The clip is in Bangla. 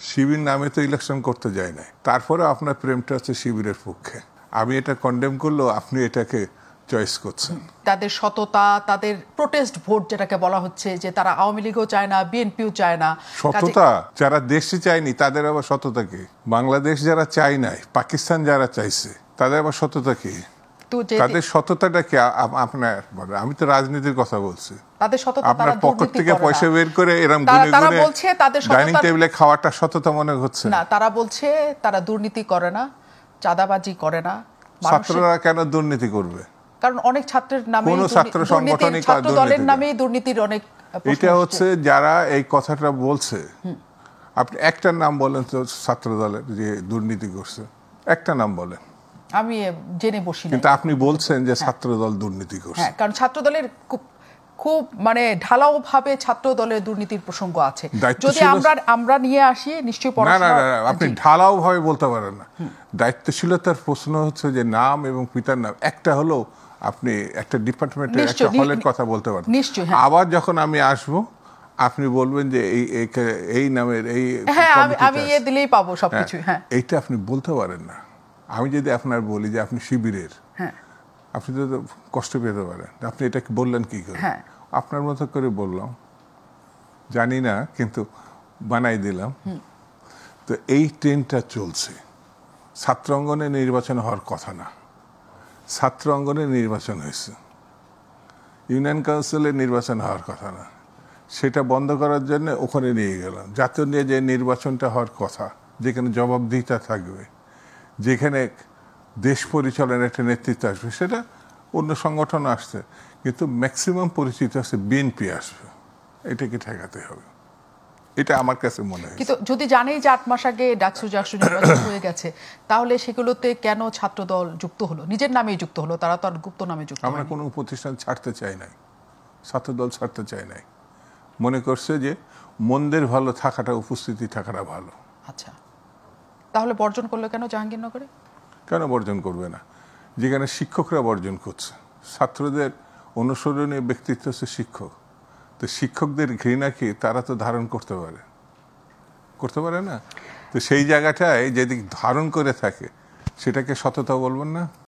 শিবির নামে তো ইলেকশন করতে যায় নাই, তারপরে আপনার প্রেমটা হচ্ছে শিবিরের পক্ষে। আমি এটা কন্ডেম করলেও আপনি এটাকে চয়েস করছেন। তাদের সততা, তাদের প্রোটেস্ট ভোট যেটাকে বলা হচ্ছে, যে তারা আওয়ামী লীগও চায় না, বিএনপিও চায় না। সততা যারা দেশে চায়নি তাদের আবার সততা কি? বাংলাদেশ যারা চায় নাই, পাকিস্তান যারা চাইছে তাদের আবার সততা কি? তাদের সততাটা কি আপনার? আমি তো রাজনীতির কথা বলছি। তাদের সততা, আপনার পকেট থেকে পয়সা বের করে এরকম গুনে গুনে ডাইনিং টেবিলে খাওয়াটা সততা মনে হচ্ছে না। তারা বলছে তারা দুর্নীতি করে না, চাঁদাবাজি করে না। ছাত্ররা কেন দুর্নীতি করবে? কারণ অনেক ছাত্রের নামে, কোন ছাত্র সংগঠনই ছাত্র দলের নামেই দুর্নীতির অনেক। এটা হচ্ছে যারা এই কথাটা বলছে, আপনি একটা নাম বলেন তো ছাত্র দলের যে দুর্নীতি করছে, একটা নাম বলেন। আমি জেনে বসি না, কিন্তু আপনি বলছেন যে ছাত্র দল দুর্নীতি করছে। হ্যাঁ, কারণ ছাত্র দলের খুব মানে ঢালাও ভাবে ছাত্র দলের দুর্নীতির প্রসঙ্গ আছে। যদি আমরা নিয়ে আসি নিশ্চয়ই না, আপনি ঢালাও ভাবে বলতে পারেন না। দায়িত্বশীলতার প্রশ্ন হচ্ছে যে নাম এবং পিতার নাম একটা হলো, আপনি একটা ডিপার্টমেন্টের একটা হলের কথা বলতে পারেন। আবার যখন আমি আসব আপনি বলবেন যে এই নামের এই, হ্যাঁ আমি দিলেই পাবো সবকিছু। হ্যাঁ, এইটা আপনি বলতে পারেন না। আমি যদি আপনার বলি যে আপনি শিবিরের, হ্যাঁ, আপনি তো কষ্ট পেতে পারেন। আপনি এটা বললেন কি করে? আপনার মতো করে বললাম, জানি না কিন্তু বানাই দিলাম। তো এই ট্রেনটা চলছে। ছাত্র অঙ্গনে নির্বাচন হওয়ার কথা না, ছাত্র অঙ্গনে নির্বাচন হয়েছে। ইউনিয়ন কাউন্সিলের নির্বাচন হওয়ার কথা না, সেটা বন্ধ করার জন্য ওখানে নিয়ে গেলাম। জাতীয় নিয়ে যে নির্বাচনটা হওয়ার কথা, যেখানে জবাবদিহিতা থাকবে, যেখানে দেশ পরিচালনার একটা নেতৃত্ব আসবে, সেটা অন্য সংগঠন আসছে, কিন্তু ম্যাক্সিমাম পরিচিত আছে বিএনপি আসবে। এটাকে ঠেকাতে হবে, এটা আমার কাছে মনে হয়। কিন্তু যদি জানি যে 8 মাস আগে ডাকসু জাকসু নির্বাচন হয়ে গেছে, তাহলে সেগুলোতে কেন ছাত্র দল যুক্ত হলো? নিজের নামেই যুক্ত হলো, তারা তো আর গুপ্ত নামে যুক্ত। আমরা কোনো প্রতিষ্ঠান ছাড়তে চাই নাই, ছাত্র দল ছাড়তে চাই নাই। মনে করছে যে মন্দের ভালো থাকাটা, উপস্থিতি থাকাটা ভালো। আচ্ছা, তাহলে বর্জন করলো কেন জাহাঙ্গীরনগরে? কেন বর্জন করবে না? যেখানে শিক্ষকরা বর্জন করছে। ছাত্রদের অনুসরণীয় ব্যক্তিত্ব হচ্ছে শিক্ষক। তো শিক্ষকদের ঘৃণা কি তারা তো ধারণ করতে পারে না? তো সেই জায়গাটায় যদি ধারণ করে থাকে, সেটাকে সততা বলবেন না?